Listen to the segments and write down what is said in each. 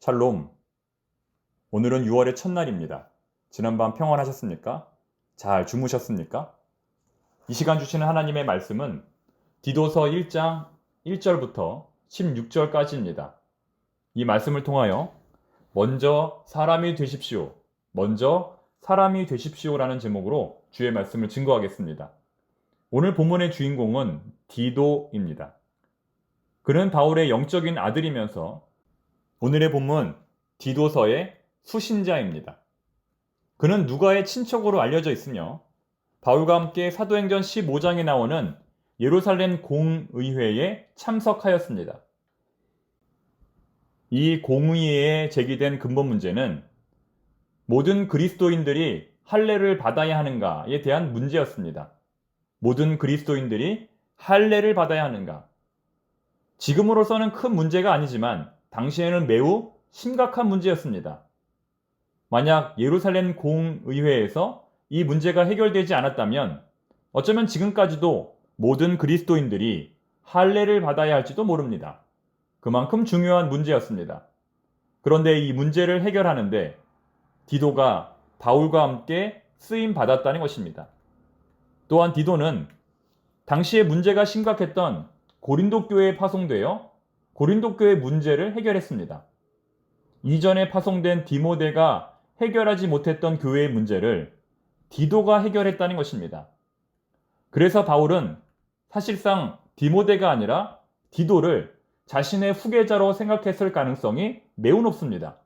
샬롬. 오늘은 6월의 첫날입니다. 지난밤 평안하셨습니까? 잘 주무셨습니까? 이 시간 주시는 하나님의 말씀은 디도서 1장 1절부터 16절까지입니다. 이 말씀을 통하여 먼저 사람이 되십시오라는 제목으로 주의 말씀을 증거하겠습니다. 오늘 본문의 주인공은 디도입니다. 그는 바울의 영적인 아들이면서 오늘의 본문 디도서의 수신자입니다. 그는 누가의 친척으로 알려져 있으며 바울과 함께 사도행전 15장에 나오는 예루살렘 공의회에 참석하였습니다. 이 공의회에 제기된 근본 문제는 모든 그리스도인들이 할례를 받아야 하는가에 대한 문제였습니다. 모든 그리스도인들이 할례를 받아야 하는가? 지금으로서는 큰 문제가 아니지만 당시에는 매우 심각한 문제였습니다. 만약 예루살렘 공의회에서 이 문제가 해결되지 않았다면 어쩌면 지금까지도 모든 그리스도인들이 할례를 받아야 할지도 모릅니다. 그만큼 중요한 문제였습니다. 그런데 이 문제를 해결하는데 디도가 바울과 함께 쓰임 받았다는 것입니다. 또한 디도는 당시에 문제가 심각했던 고린도 교회에 파송되어 고린도 교회 문제를 해결했습니다. 이전에 파송된 디모데가 해결하지 못했던 교회의 문제를 디도가 해결했다는 것입니다. 그래서 바울은 사실상 디모데가 아니라 디도를 자신의 후계자로 생각했을 가능성이 매우 높습니다.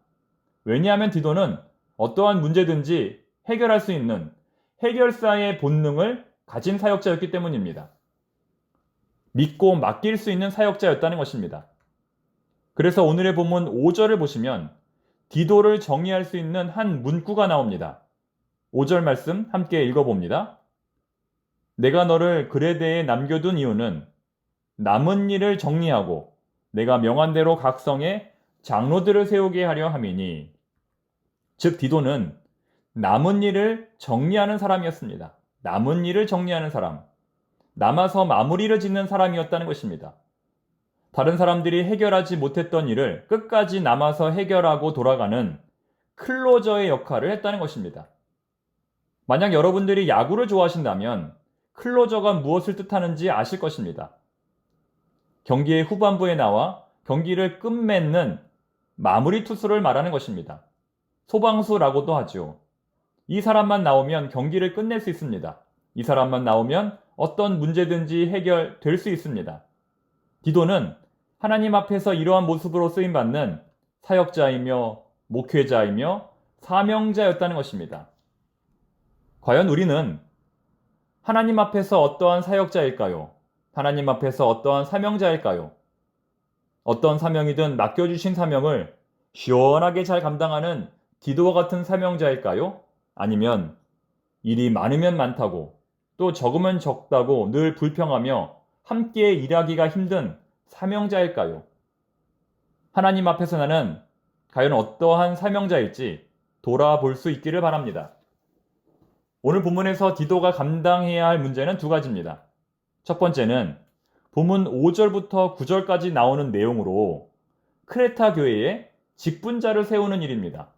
왜냐하면 디도는 어떠한 문제든지 해결할 수 있는 해결사의 본능을 가진 사역자였기 때문입니다. 믿고 맡길 수 있는 사역자였다는 것입니다. 그래서 오늘의 본문 5절을 보시면 디도를 정의할 수 있는 한 문구가 나옵니다. 5절 말씀 함께 읽어봅니다. 내가 너를 그레데에 남겨둔 이유는 남은 일을 정리하고 내가 명한 대로 각 성에 장로들을 세우게 하려 함이니. 즉 디도는 남은 일을 정리하는 사람이었습니다. 남은 일을 정리하는 사람, 남아서 마무리를 짓는 사람이었다는 것입니다. 다른 사람들이 해결하지 못했던 일을 끝까지 남아서 해결하고 돌아가는 클로저의 역할을 했다는 것입니다. 만약 여러분들이 야구를 좋아하신다면 클로저가 무엇을 뜻하는지 아실 것입니다. 경기의 후반부에 나와 경기를 끝맺는 마무리 투수를 말하는 것입니다. 소방수라고도 하죠. 이 사람만 나오면 경기를 끝낼 수 있습니다. 이 사람만 나오면 어떤 문제든지 해결될 수 있습니다. 디도는 하나님 앞에서 이러한 모습으로 쓰임받는 사역자이며 목회자이며 사명자였다는 것입니다. 과연 우리는 하나님 앞에서 어떠한 사역자일까요? 하나님 앞에서 어떠한 사명자일까요? 어떤 사명이든 맡겨주신 사명을 시원하게 잘 감당하는 디도와 같은 사명자일까요? 아니면 일이 많으면 많다고 또 적으면 적다고 늘 불평하며 함께 일하기가 힘든 사명자일까요? 하나님 앞에서 나는 과연 어떠한 사명자일지 돌아볼 수 있기를 바랍니다. 오늘 본문에서 디도가 감당해야 할 문제는 두 가지입니다. 첫 번째는 본문 5절부터 9절까지 나오는 내용으로 크레타 교회에 직분자를 세우는 일입니다.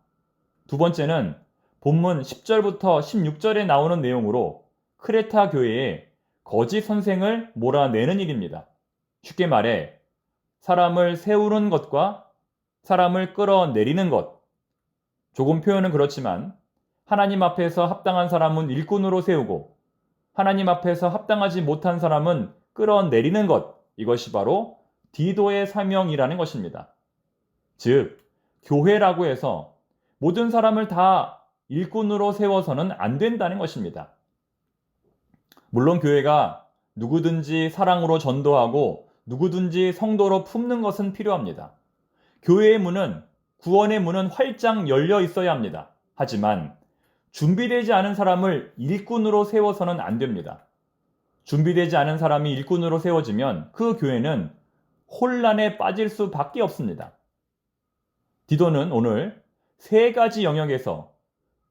두 번째는 본문 10절부터 16절에 나오는 내용으로 크레타 교회에 거짓 선생을 몰아내는 일입니다. 쉽게 말해 사람을 세우는 것과 사람을 끌어내리는 것. 조금 표현은 그렇지만 하나님 앞에서 합당한 사람은 일꾼으로 세우고 하나님 앞에서 합당하지 못한 사람은 끌어내리는 것. 이것이 바로 디도의 사명이라는 것입니다. 즉 교회라고 해서 모든 사람을 다 일꾼으로 세워서는 안 된다는 것입니다. 물론 교회가 누구든지 사랑으로 전도하고 누구든지 성도로 품는 것은 필요합니다. 교회의 문은, 구원의 문은 활짝 열려 있어야 합니다. 하지만 준비되지 않은 사람을 일꾼으로 세워서는 안 됩니다. 준비되지 않은 사람이 일꾼으로 세워지면 그 교회는 혼란에 빠질 수밖에 없습니다. 디도는 오늘 세 가지 영역에서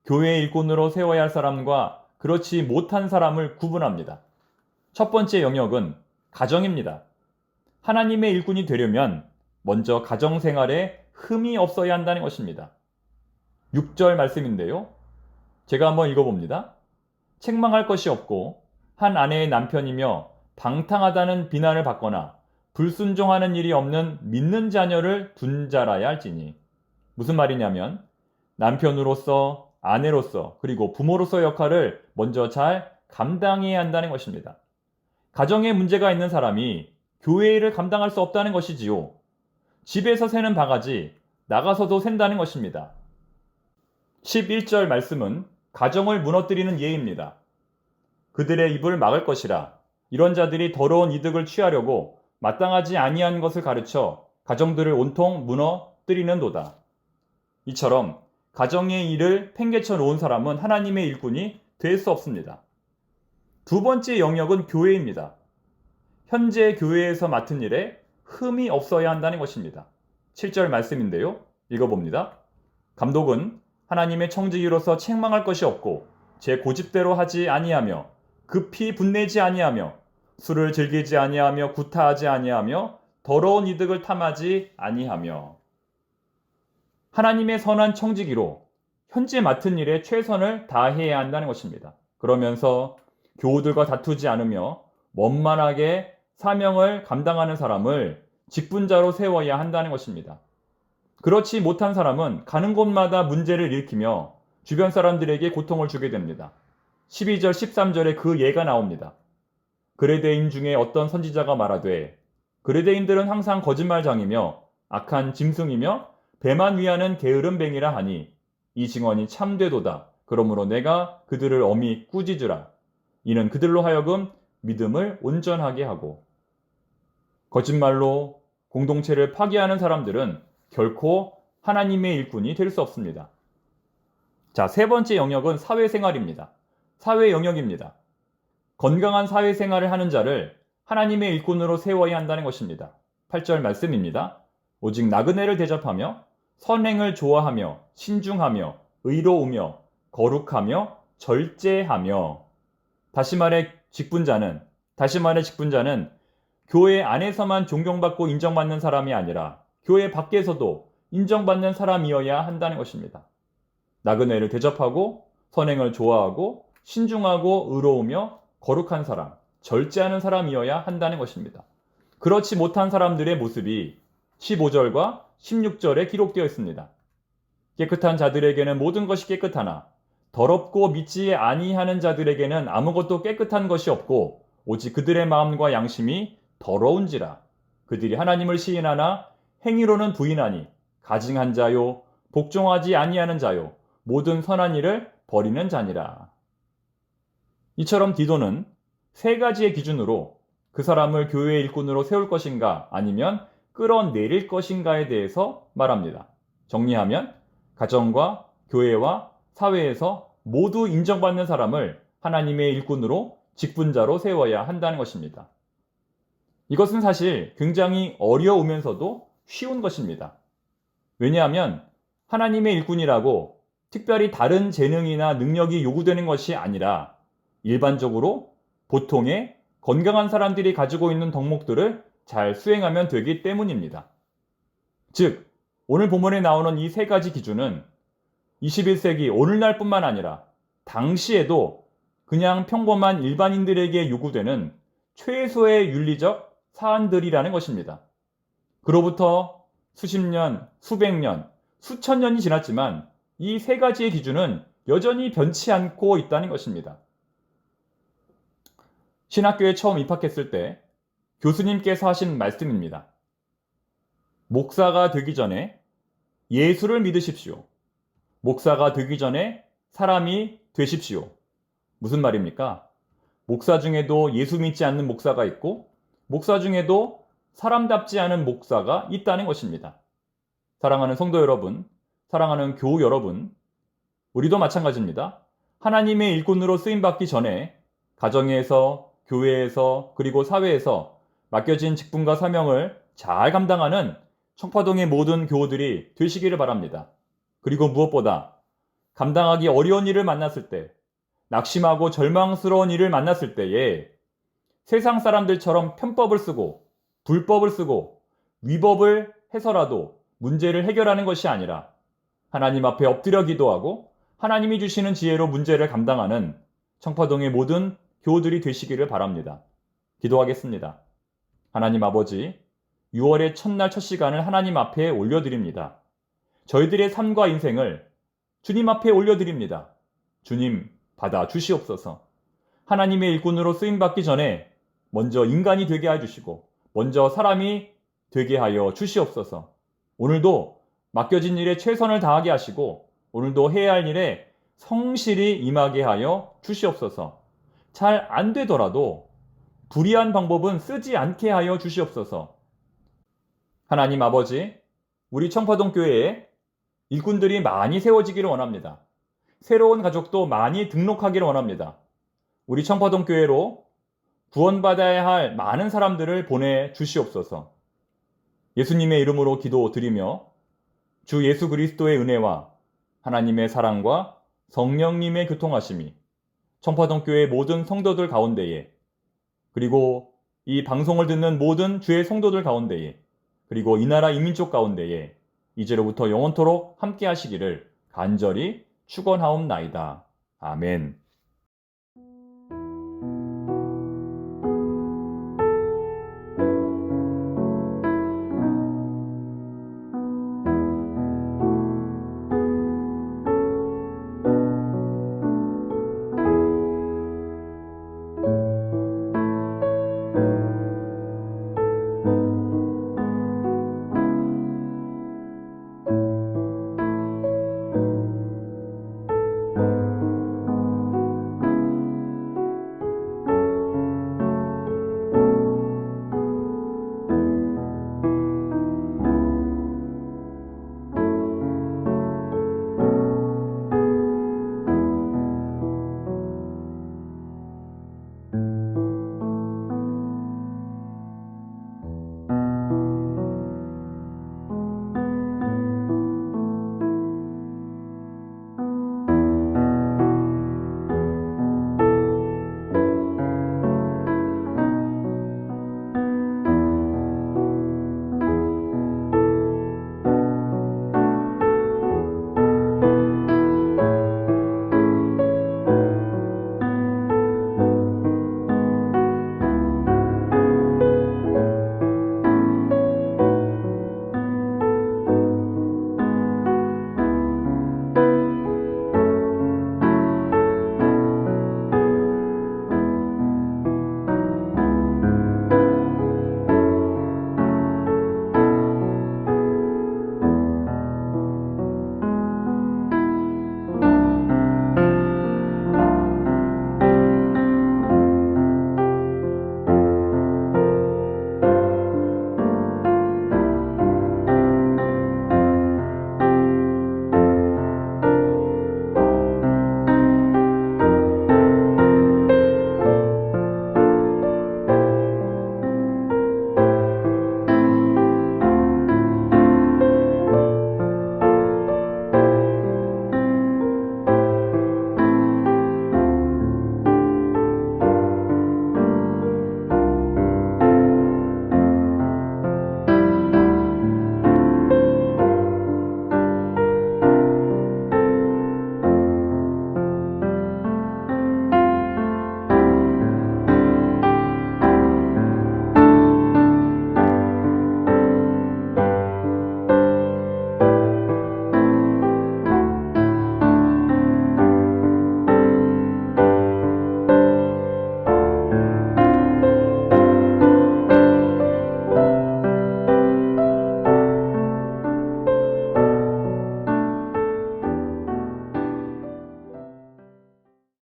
교회의 일꾼으로 세워야 할 사람과 그렇지 못한 사람을 구분합니다. 첫 번째 영역은 가정입니다. 하나님의 일꾼이 되려면 먼저 가정생활에 흠이 없어야 한다는 것입니다. 6절 말씀인데요. 제가 한번 읽어봅니다. 책망할 것이 없고 한 아내의 남편이며 방탕하다는 비난을 받거나 불순종하는 일이 없는 믿는 자녀를 둔 자라야 할지니. 무슨 말이냐면 남편으로서, 아내로서, 그리고 부모로서 역할을 먼저 잘 감당해야 한다는 것입니다. 가정에 문제가 있는 사람이 교회 일을 감당할 수 없다는 것이지요. 집에서 새는 바가지 나가서도 샌다는 것입니다. 11절 말씀은 가정을 무너뜨리는 예입니다. 그들의 입을 막을 것이라. 이런 자들이 더러운 이득을 취하려고 마땅하지 아니한 것을 가르쳐 가정들을 온통 무너뜨리는도다. 이처럼 가정의 일을 팽개쳐 놓은 사람은 하나님의 일꾼이 될 수 없습니다. 두 번째 영역은 교회입니다. 현재 교회에서 맡은 일에 흠이 없어야 한다는 것입니다. 7절 말씀인데요. 읽어봅니다. 감독은 하나님의 청지기로서 책망할 것이 없고 제 고집대로 하지 아니하며 급히 분내지 아니하며 술을 즐기지 아니하며 구타하지 아니하며 더러운 이득을 탐하지 아니하며. 하나님의 선한 청지기로 현재 맡은 일에 최선을 다해야 한다는 것입니다. 그러면서 교우들과 다투지 않으며 원만하게 사명을 감당하는 사람을 직분자로 세워야 한다는 것입니다. 그렇지 못한 사람은 가는 곳마다 문제를 일으키며 주변 사람들에게 고통을 주게 됩니다. 12절 13절에 그 예가 나옵니다. 그레데인 중에 어떤 선지자가 말하되 그레데인들은 항상 거짓말장이며 악한 짐승이며 배만 위하는 게으른 뱅이라 하니 이 증언이 참되도다. 그러므로 내가 그들을 엄히 꾸짖으라. 이는 그들로 하여금 믿음을 온전하게 하고. 거짓말로 공동체를 파괴하는 사람들은 결코 하나님의 일꾼이 될 수 없습니다. 자, 세 번째 영역은 사회생활입니다. 사회 영역입니다. 건강한 사회생활을 하는 자를 하나님의 일꾼으로 세워야 한다는 것입니다. 8절 말씀입니다. 오직 나그네를 대접하며 선행을 좋아하며 신중하며 의로우며 거룩하며 절제하며. 다시 말해 직분자는 교회 안에서만 존경받고 인정받는 사람이 아니라 교회 밖에서도 인정받는 사람이어야 한다는 것입니다. 나그네를 대접하고 선행을 좋아하고 신중하고 의로우며 거룩한 사람, 절제하는 사람이어야 한다는 것입니다. 그렇지 못한 사람들의 모습이 15절과 16절에 기록되어 있습니다. 깨끗한 자들에게는 모든 것이 깨끗하나 더럽고 믿지 아니하는 자들에게는 아무것도 깨끗한 것이 없고 오직 그들의 마음과 양심이 더러운지라. 그들이 하나님을 시인하나 행위로는 부인하니 가증한 자요 복종하지 아니하는 자요 모든 선한 일을 버리는 자니라. 이처럼 디도는 세 가지의 기준으로 그 사람을 교회의 일꾼으로 세울 것인가 아니면 끌어내릴 것인가에 대해서 말합니다. 정리하면 가정과 교회와 사회에서 모두 인정받는 사람을 하나님의 일꾼으로 직분자로 세워야 한다는 것입니다. 이것은 사실 굉장히 어려우면서도 쉬운 것입니다. 왜냐하면 하나님의 일꾼이라고 특별히 다른 재능이나 능력이 요구되는 것이 아니라 일반적으로 보통의 건강한 사람들이 가지고 있는 덕목들을 잘 수행하면 되기 때문입니다. 즉, 오늘 본문에 나오는 이 세 가지 기준은 21세기 오늘날뿐만 아니라 당시에도 그냥 평범한 일반인들에게 요구되는 최소의 윤리적 사안들이라는 것입니다. 그로부터 수십 년, 수백 년, 수천 년이 지났지만 이 세 가지의 기준은 여전히 변치 않고 있다는 것입니다. 신학교에 처음 입학했을 때 교수님께서 하신 말씀입니다. 목사가 되기 전에 예수를 믿으십시오. 목사가 되기 전에 사람이 되십시오. 무슨 말입니까? 목사 중에도 예수 믿지 않는 목사가 있고 목사 중에도 사람답지 않은 목사가 있다는 것입니다. 사랑하는 성도 여러분, 사랑하는 교우 여러분, 우리도 마찬가지입니다. 하나님의 일꾼으로 쓰임받기 전에 가정에서, 교회에서, 그리고 사회에서 맡겨진 직분과 사명을 잘 감당하는 청파동의 모든 교우들이 되시기를 바랍니다. 그리고 무엇보다 감당하기 어려운 일을 만났을 때, 낙심하고 절망스러운 일을 만났을 때에 세상 사람들처럼 편법을 쓰고 불법을 쓰고 위법을 해서라도 문제를 해결하는 것이 아니라 하나님 앞에 엎드려 기도하고 하나님이 주시는 지혜로 문제를 감당하는 청파동의 모든 교우들이 되시기를 바랍니다. 기도하겠습니다. 하나님 아버지, 6월의 첫날 첫 시간을 하나님 앞에 올려드립니다. 저희들의 삶과 인생을 주님 앞에 올려드립니다. 주님, 받아 주시옵소서. 하나님의 일꾼으로 쓰임받기 전에 먼저 인간이 되게 해주시고 먼저 사람이 되게 하여 주시옵소서. 오늘도 맡겨진 일에 최선을 다하게 하시고 오늘도 해야 할 일에 성실히 임하게 하여 주시옵소서. 잘 안 되더라도 불의한 방법은 쓰지 않게 하여 주시옵소서. 하나님 아버지, 우리 청파동 교회에 일꾼들이 많이 세워지기를 원합니다. 새로운 가족도 많이 등록하기를 원합니다. 우리 청파동 교회로 구원받아야 할 많은 사람들을 보내 주시옵소서. 예수님의 이름으로 기도드리며 주 예수 그리스도의 은혜와 하나님의 사랑과 성령님의 교통하심이 청파동 교회 모든 성도들 가운데에, 그리고 이 방송을 듣는 모든 주의 성도들 가운데에, 그리고 이 나라 이민족 가운데에 이제로부터 영원토록 함께 하시기를 간절히 축원하옵나이다. 아멘.